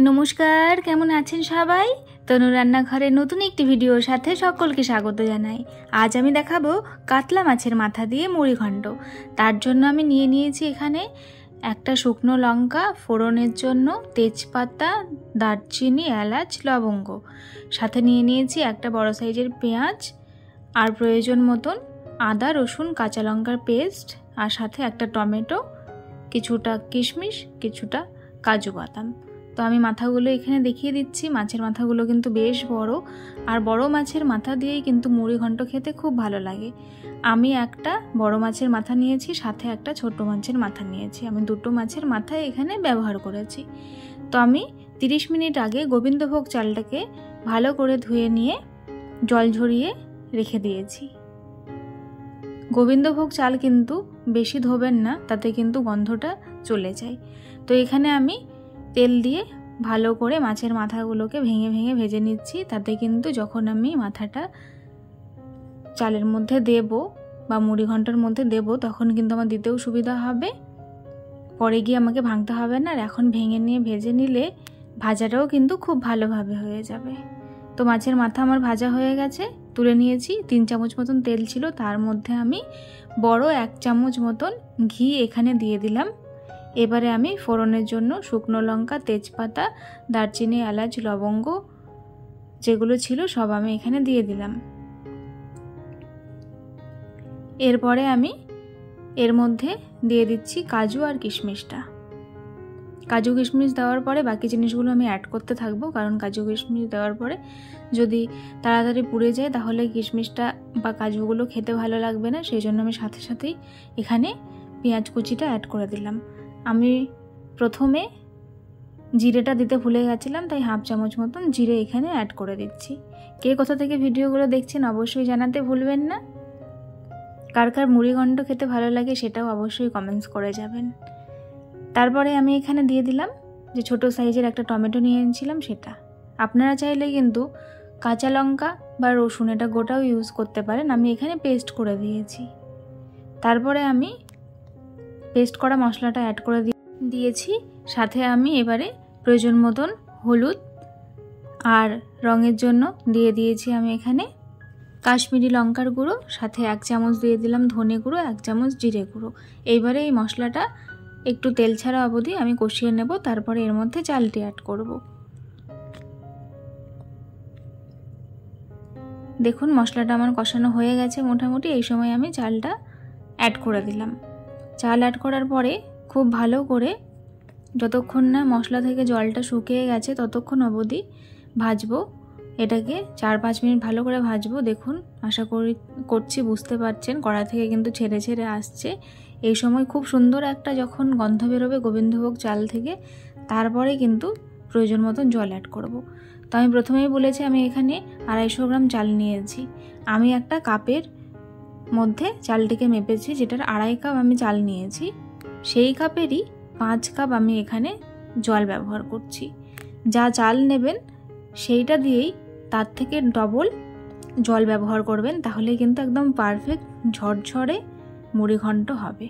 নমস্কার, কেমন আছেন সবাই? তনু রান্নাঘরে নতুন একটি ভিডিওর সাথে সকলকে স্বাগত জানাই। আজ আমি দেখাবো কাতলা মাছের মাথা দিয়ে মুড়িঘণ্ট। তার জন্য আমি নিয়েছি এখানে একটা শুকনো লঙ্কা, ফোড়নের জন্য তেজপাতা, দারচিনি, এলাচ, লবঙ্গ। সাথে নিয়েছি একটা বড় সাইজের পেঁয়াজ, আর প্রয়োজন মতন আদা, রসুন, কাঁচা লঙ্কার পেস্ট, আর সাথে একটা টমেটো, কিছুটা কিশমিশ, কিছুটা কাজু বাদাম। তো আমি মাথাগুলো এখানে দেখিয়ে দিচ্ছি। মাছের মাথাগুলো কিন্তু বেশ বড়, আর বড় মাছের মাথা দিয়েই কিন্তু মুড়িঘণ্ট খেতে খুব ভালো লাগে। আমি একটা বড় মাছের মাথা নিয়েছি, সাথে একটা ছোট মাছের মাথা নিয়েছি। আমি দুটো মাছের মাথা এখানে ব্যবহার করেছি। তো আমি 30 মিনিট আগে গোবিন্দভোগ চালটাকে ভালো করে ধুয়ে নিয়ে জল ঝরিয়ে রেখে দিয়েছি। গোবিন্দভোগ চাল কিন্তু বেশি ধোবেন না, তাতে কিন্তু গন্ধটা চলে যায়। তো এখানে আমি তেল দিয়ে ভালো করে মাছের মাথাগুলোকে ভেঙে ভেঙে ভেজে নিচ্ছি। তাতে কিন্তু যখন আমি মাথাটা চালের মধ্যে দেব বা মুড়িঘণ্টের মধ্যে দেব, তখন কিন্তু আমার দিতেও সুবিধা হবে, পরে গিয়ে আমাকে ভাঙতে হবে না। আর এখন ভেঙে নিয়ে ভেজে নিলে ভাজাটাও কিন্তু খুব ভালোভাবে হয়ে যাবে। তো মাছের মাথা আমার ভাজা হয়ে গেছে, তুলে নিয়েছি। 3 চামচ মতন তেল ছিল, তার মধ্যে আমি বড় 1 চামচ মতন ঘি এখানে দিয়ে দিলাম। এবারে আমি ফোড়নের জন্য শুকনো লঙ্কা, তেজপাতা, দারচিনি, এলাচ, লবঙ্গ যেগুলো ছিল সব আমি এখানে দিয়ে দিলাম। এরপরে আমি এর মধ্যে দিয়ে দিচ্ছি কাজু আর কিশমিশটা। কাজু কিশমিশ দেওয়ার পরে বাকি জিনিসগুলো আমি অ্যাড করতে থাকবো, কারণ কাজু কিশমিশ দেওয়ার পরে যদি তাড়াতাড়ি পুড়ে যায় তাহলে কিশমিশটা বা কাজুগুলো খেতে ভালো লাগবে না। সেই জন্য আমি সাথে সাথেই এখানে পেঁয়াজ কুচিটা অ্যাড করে দিলাম। আমি প্রথমে জিরেটা দিতে ভুলে গেছিলাম, তাই 1/2 চামচ মতন জিরে এখানে অ্যাড করে দিচ্ছি। কে কোথা থেকে ভিডিওগুলো দেখছেন অবশ্যই জানাতে ভুলবেন না। কার কার মুড়িঘণ্ট খেতে ভালো লাগে সেটাও অবশ্যই কমেন্টস করে যাবেন। তারপরে আমি এখানে দিয়ে দিলাম যে ছোট সাইজের একটা টমেটো নিয়ে এনেছিলাম সেটা। আপনারা চাইলে কিন্তু কাঁচা লঙ্কা বা রসুন এটা গোটাও ইউজ করতে পারেন, আমি এখানে পেস্ট করে দিয়েছি। তারপরে আমি পেস্ট করা মশলাটা অ্যাড করে দিয়েছি। সাথে আমি এবারে প্রয়োজন মতন হলুদ আর রঙের জন্য দিয়ে দিয়েছি আমি এখানে কাশ্মীরি লঙ্কার গুঁড়ো, সাথে 1 চামচ দিয়ে দিলাম ধনে গুঁড়ো, 1 চামচ জিরে গুঁড়ো। এইবারে এই মশলাটা একটু তেল ছাড়া অবধি আমি কষিয়ে নেব। তারপরে এর মধ্যে চালটি অ্যাড করব। দেখুন মশলাটা আমার কষানো হয়ে গেছে মোটামুটি। এই সময় আমি চালটা অ্যাড করে দিলাম। চাল অ্যাড করার পরে খুব ভালো করে যতক্ষণ না মশলা থেকে জলটা শুকিয়ে গেছে ততক্ষণ অবধি ভাজবো। এটাকে 4-5 মিনিট ভালো করে ভাজবো। দেখুন আশা করছি বুঝতে পারছেন, কড়া থেকে কিন্তু ছেড়ে ছেড়ে আসছে। এই সময় খুব সুন্দর একটা যখন গন্ধ বেরোবে গোবিন্দভোগ চাল থেকে, তারপরে কিন্তু প্রয়োজন মতন জল অ্যাড করব। তো আমি প্রথমেই বলেছি আমি এখানে 250 গ্রাম চাল নিয়েছি। আমি একটা কাপের মধ্যে চালটিকে মেপেছি, যেটার 2.5 কাপ আমি চাল নিয়েছি। সেই কাপেরই 5 কাপ আমি এখানে জল ব্যবহার করছি। যা চাল নেবেন সেইটা দিয়েই তার থেকে ডবল জল ব্যবহার করবেন, তাহলে কিন্তু একদম পারফেক্ট ঝরঝরে মুড়িঘণ্ট হবে।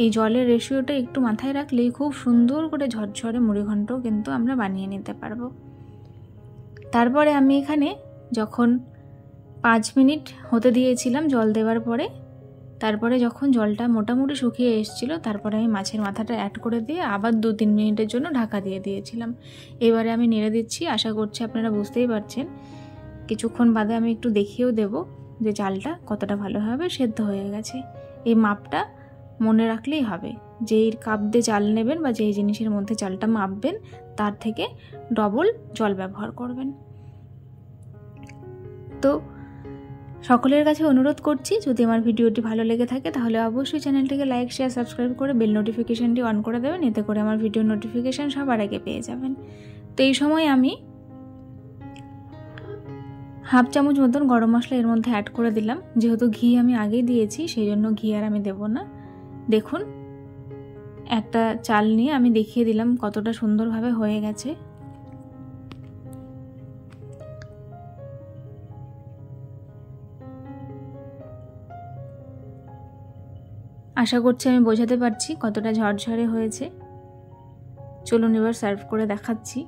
এই জলের রেশিওটা একটু মাথায় রাখলেই খুব সুন্দর করে ঝরঝরে মুড়িঘণ্ট কিন্তু আমরা বানিয়ে নিতে পারবো। তারপরে আমি এখানে যখন 5 মিনিট হতে দিয়েছিলাম জল দেওয়ার পরে, তারপরে যখন জলটা মোটামুটি শুকিয়ে এসেছিল, তারপরে আমি মাছের মাথাটা অ্যাড করে দিয়ে আবার 2-3 মিনিটের জন্য ঢাকা দিয়ে দিয়েছিলাম। এবারে আমি নেড়ে দিচ্ছি। আশা করছি আপনারা বুঝতেই পারছেন। কিছুক্ষণ বাদে আমি একটু দেখিয়েও দেব যে চালটা কতটা ভালোভাবে সেদ্ধ হয়ে গেছে। এই মাপটা মনে রাখলেই হবে, যেই কাপ দিয়ে চাল নেবেন বা যেই জিনিসের মধ্যে চালটা মাপবেন তার থেকে ডবল জল ব্যবহার করবেন। তো সকলের কাছে অনুরোধ করছি, যদি আমার ভিডিওটি ভালো লেগে থাকে তাহলে অবশ্যই চ্যানেলটিকে লাইক, শেয়ার, সাবস্ক্রাইব করে বেল নোটিফিকেশানটি অন করে দেবেন। এতে করে আমার ভিডিও নোটিফিকেশান সবার আগে পেয়ে যাবেন। তো এই সময় আমি 1/2 চামচ মতন গরম মশলা এর মধ্যে অ্যাড করে দিলাম। যেহেতু ঘি আমি আগেই দিয়েছি সেই জন্য ঘি আর আমি দেব না। দেখুন একটা চাল নিয়ে আমি দেখিয়ে দিলাম কতটা সুন্দরভাবে হয়ে গেছে। আশা করছি আমি বোঝাতে পারছি কতটা ঝরঝরে হয়েছে। চলুন এবার সার্ভ করে দেখাচ্ছি।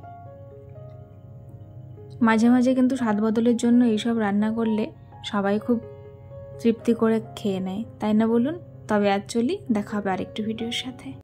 মাঝে মাঝে কিন্তু স্বাদ বদলের জন্য এইসব রান্না করলে সবাই খুব তৃপ্তি করে খেয়ে নেয়, তাই না বলুন? তবে আজ চলি, দেখা হবে আরেকটি ভিডিওর সাথে।